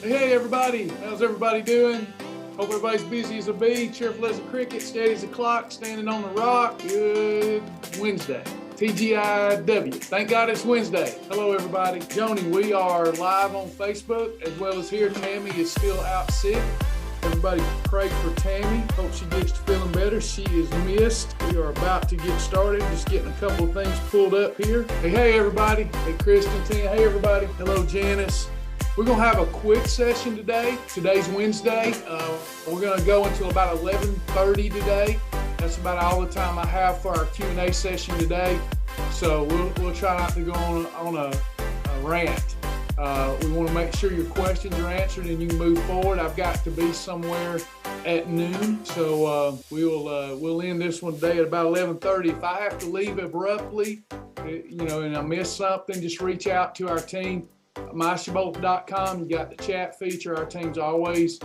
Hey everybody, how's everybody doing? Hope everybody's busy as a bee, cheerful as a cricket, steady as a clock, standing on the rock. Good Wednesday. TGIW. Thank God it's Wednesday. Hello everybody. Joni, we are live on Facebook as well as here. Tammy is still out sick. Everybody pray for Tammy. Hope she gets to feeling better. She is missed. We are about to get started. Just getting a couple of things pulled up here. Hey everybody. Hey Kristen, Tina. Hey everybody. Hello Janice. We're going to have a quick session today. Today's Wednesday. We're going to go until about 11:30 today. That's about all the time I have for our Q&A session today. So we'll try not to go on a rant. We want to make sure your questions are answered and you can move forward. I've got to be somewhere at noon, so we'll end this one today at about 11:30. If I have to leave abruptly, and I miss something, just reach out to our team. MyShibboleth.com. You got the chat feature. Our team's always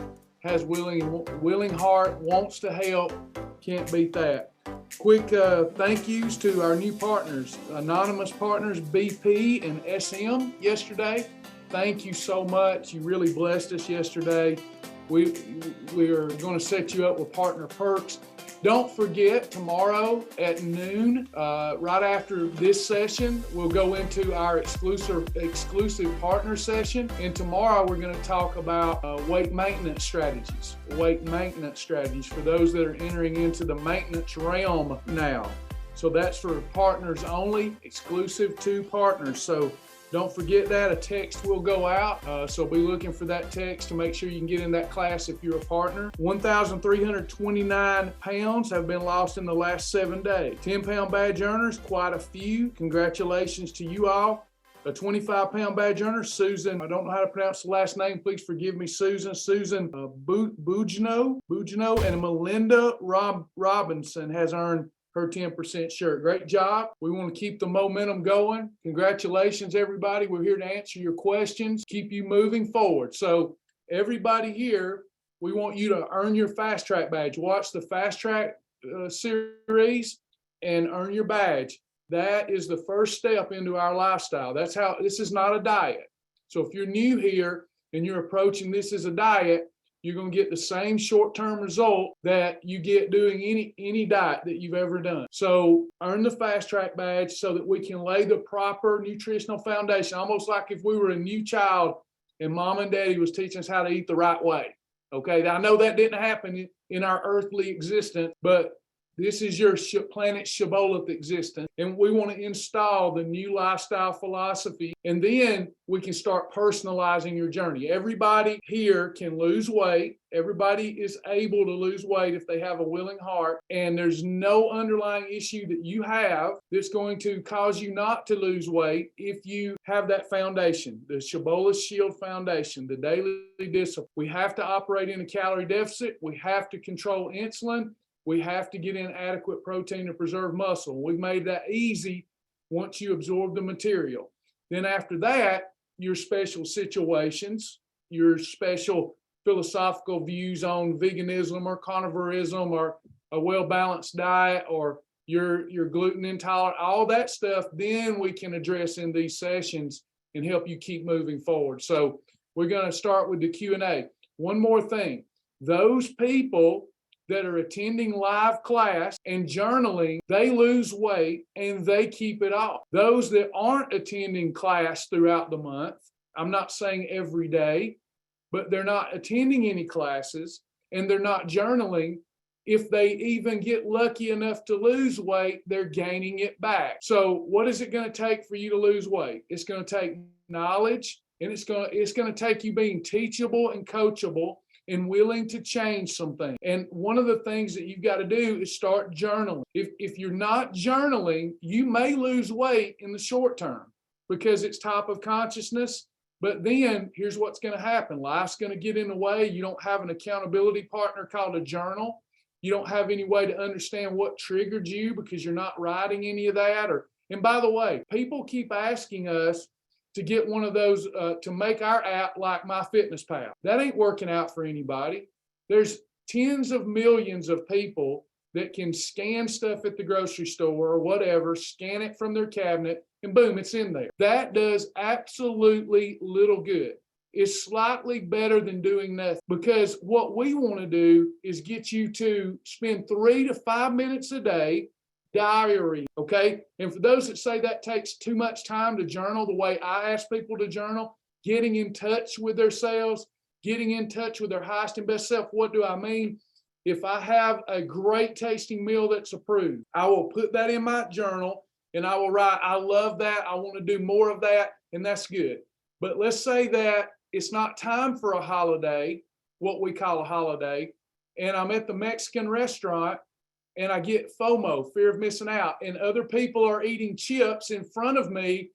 has willing heart, wants to help. Can't beat that. Quick thank yous to our new partners, anonymous partners, BP and SM yesterday. Thank you so much. You really blessed us yesterday. We are going to set you up with partner perks. Don't forget, tomorrow at noon, right after this session, we'll go into our exclusive partner session. And tomorrow we're going to talk about weight maintenance strategies. Weight maintenance strategies for those that are entering into the maintenance realm now. So that's for partners only, exclusive to partners. So don't forget that. A text will go out. So be looking for that text to make sure you can get in that class if you're a partner. 1,329 pounds have been lost in the last 7 days. 10-pound badge earners, quite a few. Congratulations to you all. A 25-pound badge earner, Susan, I don't know how to pronounce the last name. Please forgive me, Susan. Susan Bugno, and Melinda Robinson has earned her 10% shirt. Great job. We want to keep the momentum going. Congratulations, everybody. We're here to answer your questions, keep you moving forward. So everybody here, we want you to earn your fast track badge. Watch the fast track series and earn your badge. That is the first step into our lifestyle. That's how, this is not a diet. So if you're new here and you're approaching this as a diet, you're going to get the same short-term result that you get doing any diet that you've ever done. So earn the fast track badge so that we can lay the proper nutritional foundation, almost like if we were a new child and mom and daddy was teaching us how to eat the right way. Okay, now I know that didn't happen in our earthly existence, but this is your planet Shibboleth existence, and we want to install the new lifestyle philosophy, and then we can start personalizing your journey. Everybody here can lose weight. Everybody is able to lose weight if they have a willing heart, and there's no underlying issue that you have that's going to cause you not to lose weight if you have that foundation, the Shibboleth Shield Foundation, the daily discipline. We have to operate in a calorie deficit. We have to control insulin. We have to get in adequate protein to preserve muscle. We've made that easy once you absorb the material. Then after that, your special situations, your special philosophical views on veganism or carnivorism or a well-balanced diet or your gluten intolerant, all that stuff, then we can address in these sessions and help you keep moving forward. So we're going to start with the Q&A. One more thing. Those people that are attending live class and journaling, they lose weight and they keep it off. Those that aren't attending class throughout the month, I'm not saying every day, but they're not attending any classes and they're not journaling, if they even get lucky enough to lose weight, they're gaining it back. So what is it going to take for you to lose weight? It's going to take knowledge, and it's going to take you being teachable and coachable and willing to change some things. And one of the things that you've got to do is start journaling. If you're not journaling, you may lose weight in the short term because it's top of consciousness. But then here's what's going to happen. Life's going to get in the way. You don't have an accountability partner called a journal. You don't have any way to understand what triggered you because you're not writing any of that. And by the way, people keep asking us to get one of those, to make our app like MyFitnessPal. That ain't working out for anybody. There's tens of millions of people that can scan stuff at the grocery store or whatever, scan it from their cabinet, and boom, it's in there. That does absolutely little good. is slightly better than doing nothing, because what we want to do is get you to spend 3 to 5 minutes a day diary, okay? And for those that say that takes too much time to journal, the way I ask people to journal, getting in touch with themselves, getting in touch with their highest and best self. What do I mean? If I have a great tasting meal that's approved, I will put that in my journal and I will write, I love that, I want to do more of that, and that's good. But let's say that it's not time for a holiday, what we call a holiday, and I'm at the Mexican restaurant and I get FOMO, fear of missing out, and other people are eating chips in front of me,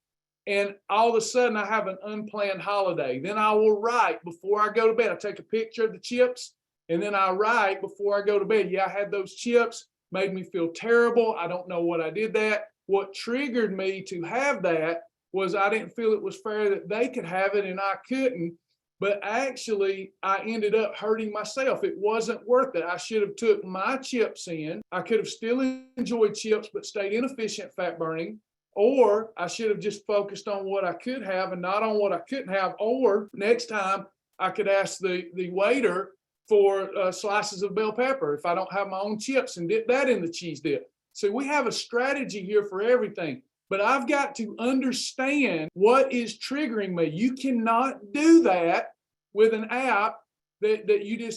and all of a sudden I have an unplanned holiday. Then I will write before I go to bed. I take a picture of the chips, and then I write before I go to bed, yeah, I had those chips, made me feel terrible. I don't know what I did that. What triggered me to have that was I didn't feel it was fair that they could have it and I couldn't. But actually, I ended up hurting myself. It wasn't worth it. I should have took my chips in. I could have still enjoyed chips, but stayed inefficient fat burning. Or I should have just focused on what I could have and not on what I couldn't have. Or next time, I could ask the waiter for slices of bell pepper if I don't have my own chips, and dip that in the cheese dip. So we have a strategy here for everything. But I've got to understand what is triggering me. You cannot do that with an app that you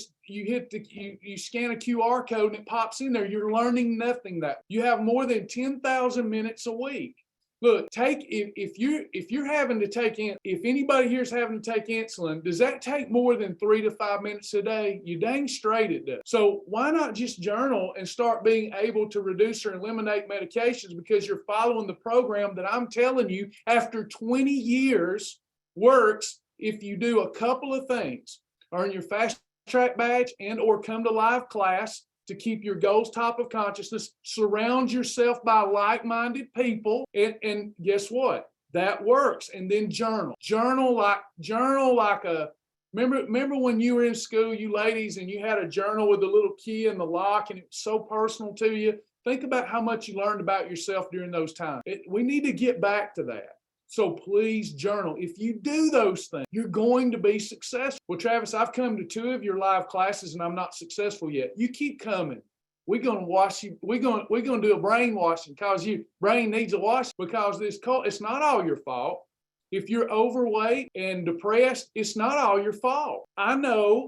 scan a QR code and it pops in there. You're learning nothing that. You have more than 10,000 minutes a week. Look, if you're having to take in, if anybody here is having to take insulin, does that take more than 3 to 5 minutes a day? You dang straight it does. So why not just journal and start being able to reduce or eliminate medications, because you're following the program that I'm telling you after 20 years works if you do a couple of things. Earn your fast track badge and or come to live class to keep your goals top of consciousness. Surround yourself by like-minded people, and guess what? That works. And then journal like a, remember when you were in school, you ladies, and you had a journal with the little key and the lock, and it was so personal to you. Think about how much you learned about yourself during those times. We need to get back to that. So please journal. If you do those things, you're going to be successful. Well, Travis, I've come to 2 of your live classes and I'm not successful yet. You keep coming. We're going to wash you. We're going to do a brainwashing, because your brain needs a wash, because it's not all your fault. If you're overweight and depressed, it's not all your fault. I know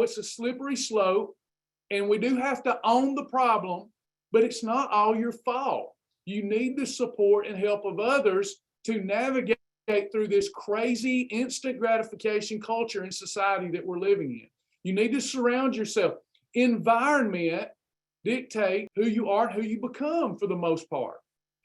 it's a slippery slope, and we do have to own the problem, but it's not all your fault. You need the support and help of others to navigate through this crazy instant gratification culture and society that we're living in. You need to surround yourself. Environment dictate who you are and who you become for the most part.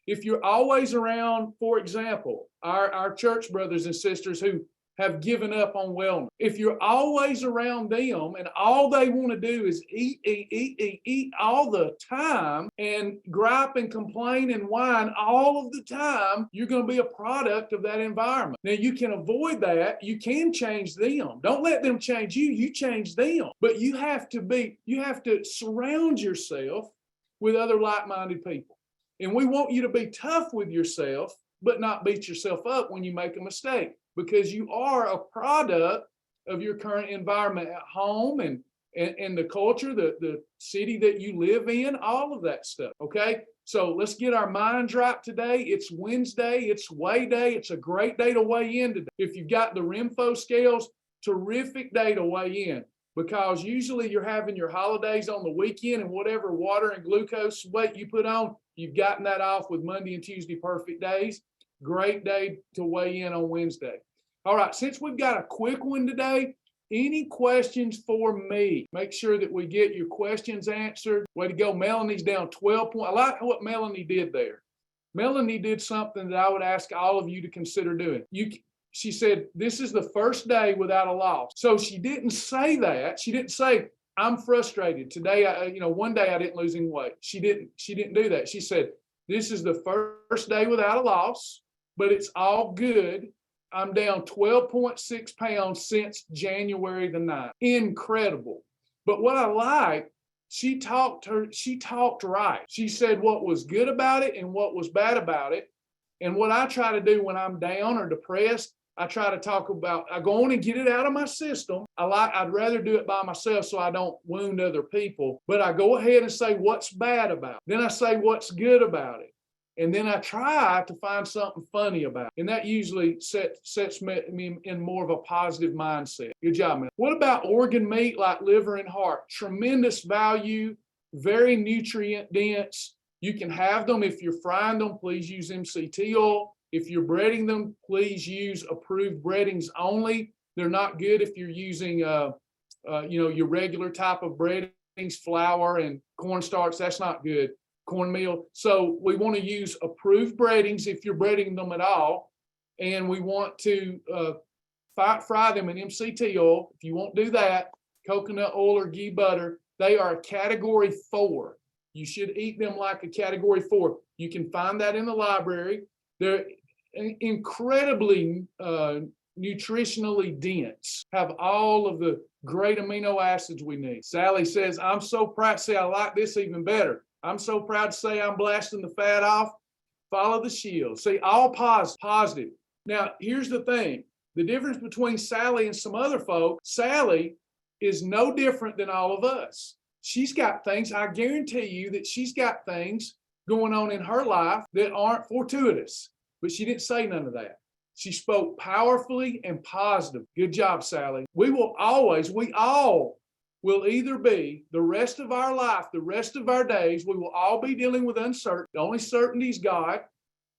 If you're always around, for example, our church brothers and sisters who have given up on wellness, if you're always around them and all they want to do is eat all the time and gripe and complain and whine all of the time, you're going to be a product of that environment. Now, you can avoid that. You can change them. Don't let them change you. You change them. But you have to surround yourself with other like-minded people. And we want you to be tough with yourself, but not beat yourself up when you make a mistake, because you are a product of your current environment at home and the culture, the city that you live in, all of that stuff, okay? So let's get our minds right today. It's Wednesday. It's weigh day. It's a great day to weigh in today. If you've got the Rimfo scales, terrific day to weigh in, because usually you're having your holidays on the weekend, and whatever water and glucose weight you put on, you've gotten that off with Monday and Tuesday perfect days. Great day to weigh in on Wednesday. All right, since we've got a quick one today, any questions for me? Make sure that we get your questions answered. Way to go. Melanie's down 12 points. I like what Melanie did there. Melanie did something that I would ask all of you to consider doing. She said, this is the first day without a loss. So she didn't say that. She didn't say, I'm frustrated. Today, one day I didn't lose any weight. She didn't do that. She said, this is the first day without a loss, but it's all good. I'm down 12.6 pounds since January the 9th. Incredible. But what I like, she talked right. She said what was good about it and what was bad about it. And what I try to do when I'm down or depressed I try to talk about, I go on and get it out of my system. I'd rather do it by myself so I don't wound other people, but I go ahead and say what's bad about it. Then I say what's good about it. And then I try to find something funny about it. And that usually sets me in more of a positive mindset. Good job, man. What about organ meat like liver and heart? Tremendous value, very nutrient dense. You can have them. If you're frying them, please use MCT oil. If you're breading them, please use approved breadings only. They're not good if you're using, your regular type of breadings, flour and cornstarch. That's not good. Cornmeal. So we want to use approved breadings if you're breading them at all. And we want to fry them in MCT oil. If you won't do that, coconut oil or ghee butter, they are a category 4. You should eat them like a category 4. You can find that in the library. They're incredibly nutritionally dense, have all of the great amino acids we need. Sally says, I'm so proud to say I like this even better. I'm so proud to say I'm blasting the fat off. Follow the shield. See, all positive. Now, here's the thing. The difference between Sally and some other folks, Sally is no different than all of us. She's got things, I guarantee you that she's got things going on in her life that aren't fortuitous, but she didn't say none of that. She spoke powerfully and positive. Good job, Sally. We all will either be the rest of our life, the rest of our days, we will all be dealing with uncertainty. The only certainty is God.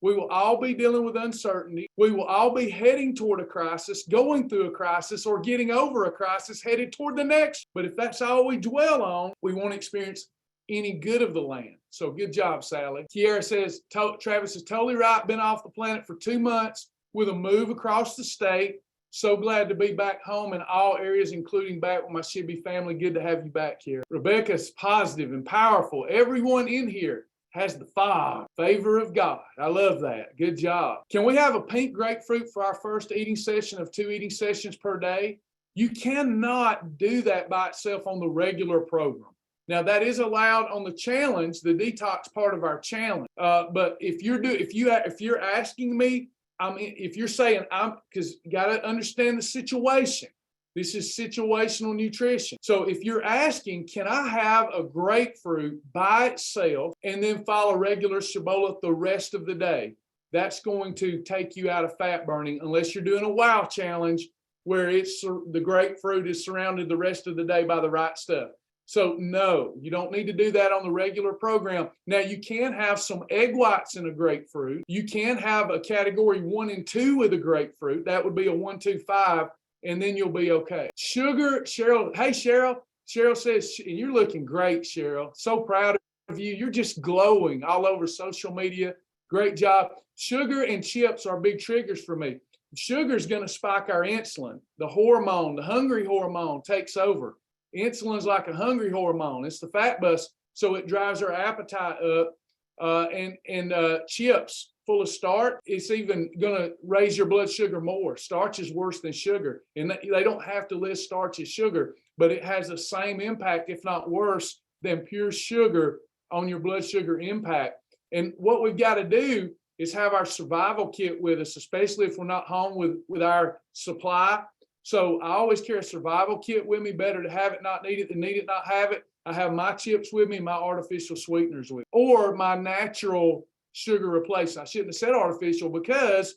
We will all be dealing with uncertainty. We will all be heading toward a crisis, going through a crisis, or getting over a crisis, headed toward the next. But if that's all we dwell on, we won't experience any good of the land. So good job, Sally. Kiara says, Travis is totally right. Been off the planet for 2 months with a move across the state. So glad to be back home in all areas, including back with my Shibby family. Good to have you back here. Rebecca's positive and powerful. Everyone in here has the favor of God. I love that. Good job. Can we have a pink grapefruit for our first eating session of 2 eating sessions per day? You cannot do that by itself on the regular program. Now that is allowed on the challenge, the detox part of our challenge. But if you're asking me, if you're saying because you got to understand the situation. This is situational nutrition. So if you're asking, can I have a grapefruit by itself and then follow regular Shibboleth the rest of the day? That's going to take you out of fat burning unless you're doing a wow challenge where the grapefruit is surrounded the rest of the day by the right stuff. So no, you don't need to do that on the regular program. Now you can have some egg whites in a grapefruit. You can have a category 1 and 2 with a grapefruit. That would be a 1, 2, 5, and then you'll be okay. Sugar, Cheryl. Hey, Cheryl. Cheryl says, you're looking great, Cheryl. So proud of you. You're just glowing all over social media. Great job. Sugar and chips are big triggers for me. Sugar is going to spike our insulin. The hormone, the hungry hormone takes over. Insulin is like a hungry hormone. It's the fat bus, so it drives our appetite up. And chips full of starch, it's even going to raise your blood sugar more. Starch is worse than sugar. And they don't have to list starch as sugar, but it has the same impact, if not worse, than pure sugar on your blood sugar impact. And what we've got to do is have our survival kit with us, especially if we're not home with our supply. So I always carry a survival kit with me. Better to have it, not need it, than need it, not have it. I have my chips with me, my artificial sweeteners with me, or my natural sugar replacement. I shouldn't have said artificial because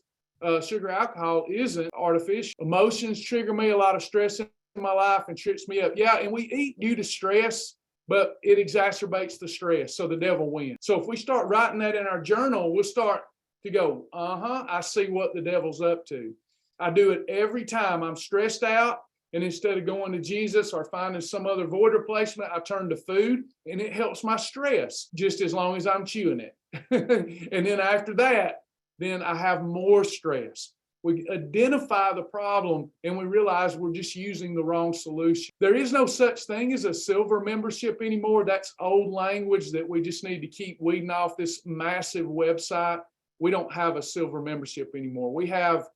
sugar alcohol isn't artificial. Emotions trigger me, a lot of stress in my life and trips me up. Yeah, and we eat due to stress, but it exacerbates the stress. So the devil wins. So if we start writing that in our journal, we'll start to go, I see what the devil's up to. I do it every time I'm stressed out, and instead of going to Jesus or finding some other void replacement, I turn to food, and it helps my stress just as long as I'm chewing it. And then after that, then I have more stress. We identify the problem, and we realize we're just using the wrong solution. There is no such thing as a silver membership anymore. That's old language that we just need to keep weeding off this massive website. We don't have a silver membership anymore. We have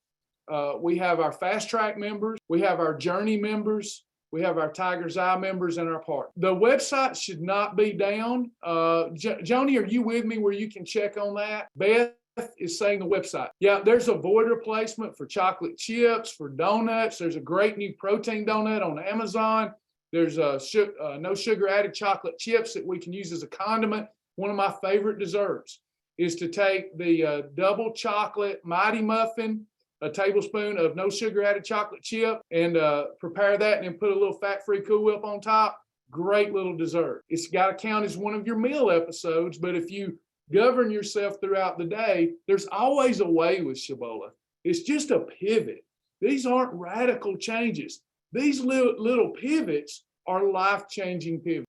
our Fast Track members, we have our Journey members, we have our Tiger's Eye members, and our partners. The website should not be down. Joni, are you with me where you can check on that? Beth, is saying the website. Yeah, there's a void replacement for chocolate chips, for donuts. There's a great new protein donut on Amazon. There's no sugar added chocolate chips that we can use as a condiment. One of my favorite desserts is to take the double chocolate Mighty Muffin, a tablespoon of no sugar added chocolate chip, and prepare that and then put a little fat-free Cool Whip on top. Great little dessert. It's got to count as one of your meal episodes, but if you govern yourself throughout the day, there's always a way with Shibboleth. It's just a pivot. These aren't radical changes. These little pivots are life-changing pivots.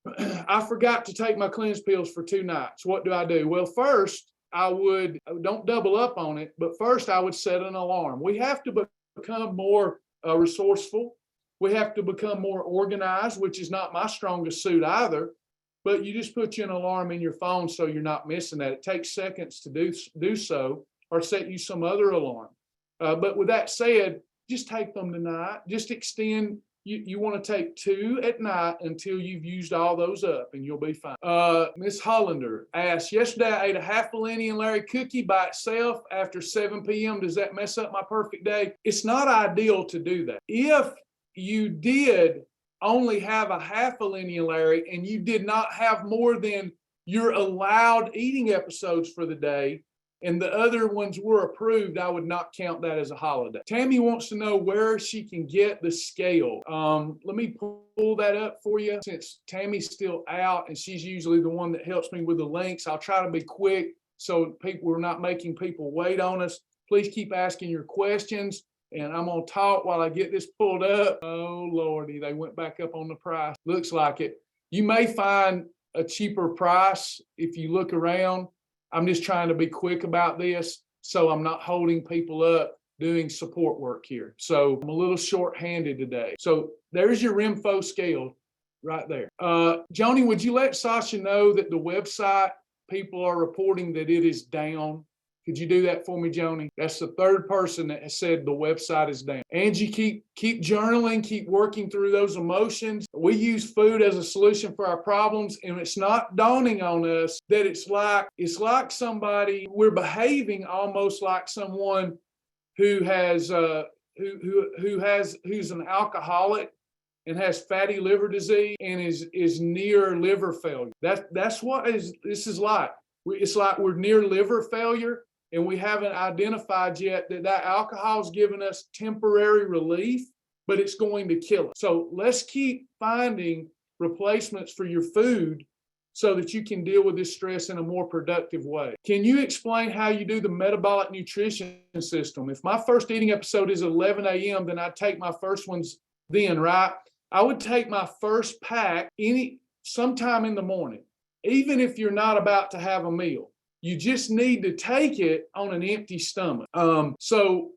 I forgot to take my cleanse pills for 2 nights. What do? Well, first, don't double up on it, but first I would set an alarm. We have to become more resourceful. We have to become more organized, which is not my strongest suit either, but you just put you an alarm in your phone so you're not missing that. It takes seconds to do so, or set you some other alarm. But with that said, just take them tonight. Just extend. You want to take 2 at night until you've used all those up, and you'll be fine. Miss Hollander asked, yesterday I ate a half a Lenny and Larry cookie by itself after 7 p.m. Does that mess up my perfect day? It's not ideal to do that. If you did only have a half a Lenny and Larry and you did not have more than your allowed eating episodes for the day, and the other ones were approved, I would not count that as a holiday. Tammy wants to know where she can get the scale. Let me pull that up for you. Since Tammy's still out and she's usually the one that helps me with the links, I'll try to be quick so we're not making people wait on us. Please keep asking your questions, and I'm gonna talk while I get this pulled up. Oh Lordy, they went back up on the price. Looks like it. You may find a cheaper price if you look around. I'm just trying to be quick about this, so I'm not holding people up doing support work here. So I'm a little short-handed today. So there's your Rimfo scale right there. Joni, would you let Sasha know that the website people are reporting that it is down? Could you do that for me, Joni? That's the 3rd person that has said the website is down. Angie, keep journaling, keep working through those emotions. We use food as a solution for our problems, and it's not dawning on us that it's like somebody, we're behaving almost like someone who's an alcoholic and has fatty liver disease and is near liver failure. That's what this is like. It's like we're near liver failure, and we haven't identified yet that alcohol is giving us temporary relief, but it's going to kill us. So let's keep finding replacements for your food so that you can deal with this stress in a more productive way. Can you explain how you do the metabolic nutrition system? If my first eating episode is 11 a.m., then I take my first ones then, right? I would take my first pack sometime in the morning, even if you're not about to have a meal. You just need to take it on an empty stomach. So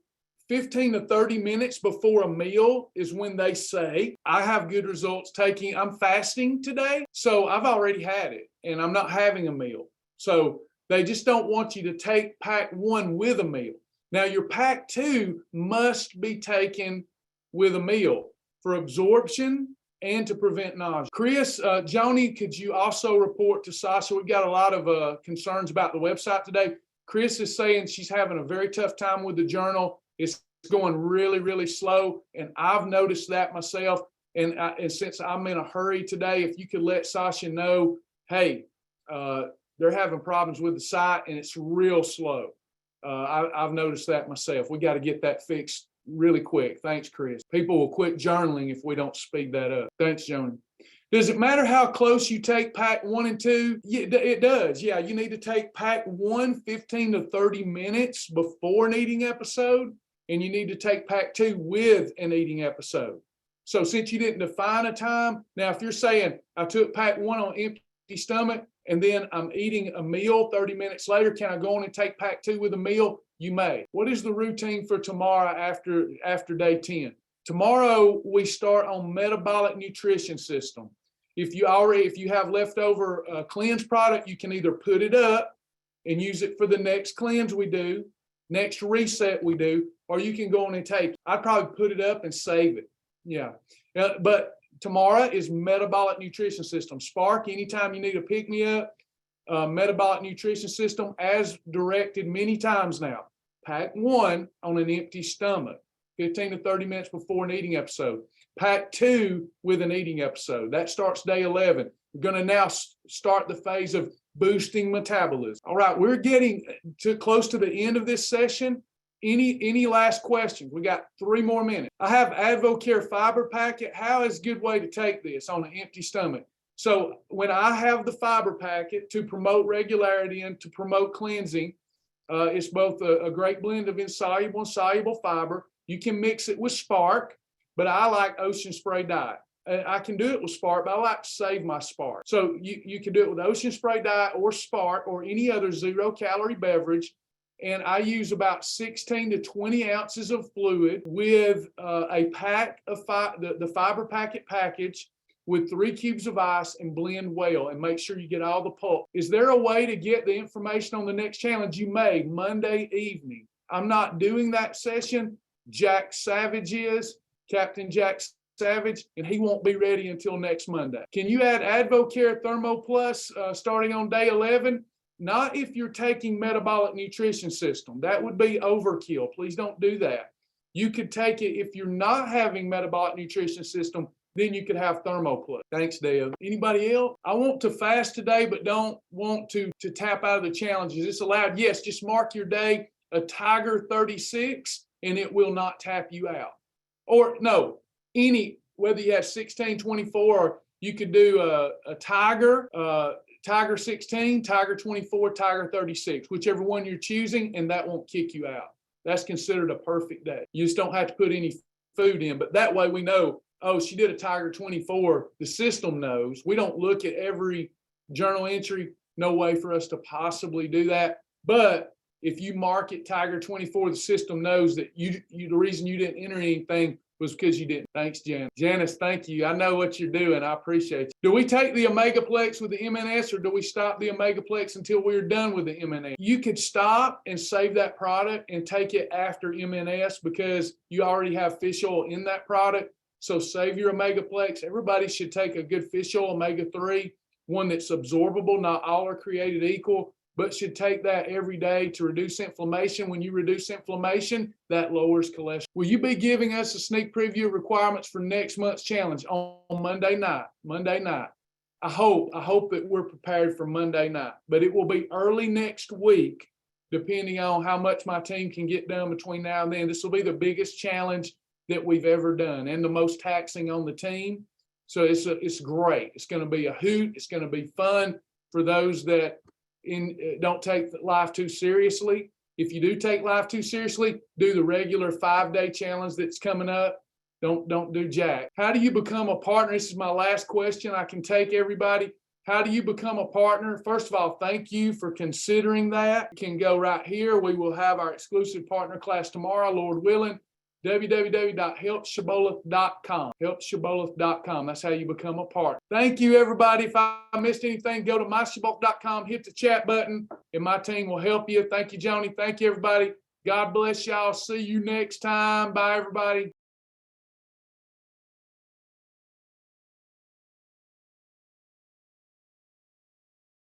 15 to 30 minutes before a meal is when they say, I have good results I'm fasting today, so I've already had it and I'm not having a meal. So they just don't want you to take pack 1 with a meal. Now your pack 2 must be taken with a meal for absorption and to prevent nausea. Chris, Joni, could you also report to Sasha? We've got a lot of concerns about the website today. Chris is saying she's having a very tough time with the journal. It's going really, really slow, and I've noticed that myself. And since I'm in a hurry today, if you could let Sasha know, hey, they're having problems with the site, and it's real slow. I've noticed that myself. We got to get that fixed really quick. Thanks, Chris. People will quit journaling if we don't speed that up. Thanks, Joni. Does it matter how close you take pack 1 and 2? Yeah, it does. Yeah, you need to take pack 1 15 to 30 minutes before an eating episode, and you need to take pack 2 with an eating episode. So since you didn't define a time, now if you're saying I took pack 1 on empty stomach and then I'm eating a meal 30 minutes later, can I go on and take pack 2 with a meal? You may. What is the routine for tomorrow after day 10? Tomorrow we start on metabolic nutrition system. If you have leftover cleanse product, you can either put it up and use it for the next cleanse we do, next reset we do, or you can go on and take it. I'd probably put it up and save it. Yeah. But tomorrow is metabolic nutrition system. Spark, anytime you need a pick-me-up, metabolic nutrition system as directed many times now. Pack 1 on an empty stomach, 15 to 30 minutes before an eating episode. Pack 2 with an eating episode. That starts day 11. We're going to now start the phase of boosting metabolism. All right, we're getting close to the end of this session. Any last questions? We got 3 more minutes. I have AdvoCare fiber packet. How is a good way to take this on an empty stomach? So when I have the fiber packet to promote regularity and to promote cleansing, it's both a great blend of insoluble and soluble fiber. You can mix it with Spark, but I like Ocean Spray Diet. I can do it with Spark, but I like to save my Spark. So you can do it with Ocean Spray Diet or Spark or any other 0-calorie beverage. And I use about 16 to 20 ounces of fluid with a pack of the fiber packet package with 3 cubes of ice, and blend well and make sure you get all the pulp. Is there a way to get the information on the next challenge? You may, Monday evening. I'm not doing that session. Jack Savage is, Captain Jack Savage, and he won't be ready until next Monday. Can you add AdvoCare Thermo Plus starting on day 11? Not if you're taking metabolic nutrition system. That would be overkill. Please don't do that. You could take it if you're not having metabolic nutrition system, then you could have Thermo Plus. Thanks, Dave. Anybody else? I want to fast today, but don't want to tap out of the challenges. It's allowed. Yes, just mark your day a Tiger 36, and it will not tap you out. Or no, whether you have 16, 24, or you could do a Tiger, Tiger 16, Tiger 24, Tiger 36, whichever one you're choosing, and that won't kick you out. That's considered a perfect day. You just don't have to put any food in, but that way we know, oh, she did a Tiger 24. The system knows. We don't look at every journal entry. No way for us to possibly do that. But if you mark it Tiger 24, the system knows that the reason you didn't enter anything was because you didn't. Thanks, Janice. Janice, thank you. I know what you're doing. I appreciate you. Do we take the Omegaplex with the MNS, or do we stop the Omegaplex until we're done with the MNS? You could stop and save that product and take it after MNS because you already have fish oil in that product. So save your Omegaplex. Everybody should take a good fish oil, omega-3, one that's absorbable. Not all are created equal, but should take that every day to reduce inflammation. When you reduce inflammation, that lowers cholesterol. Will you be giving us a sneak preview of requirements for next month's challenge on Monday night? Monday night. I hope that we're prepared for Monday night, but it will be early next week, depending on how much my team can get done between now and then. This will be the biggest challenge that we've ever done and the most taxing on the team. So it's great. It's going to be a hoot. It's going to be fun for those that don't take life too seriously. If you do take life too seriously, do the regular 5-day challenge that's coming up. Don't do jack. How do you become a partner? This is my last question I can take, everybody. How do you become a partner? First of all, thank you for considering that. You can go right here. We will have our exclusive partner class tomorrow, Lord willing. www.helpshibboleth.com. Helpshibboleth.com. That's how you become a partner. Thank you, everybody. If I missed anything, go to myshibboleth.com, hit the chat button, and my team will help you. Thank you, Joni. Thank you, everybody. God bless y'all. See you next time. Bye, everybody.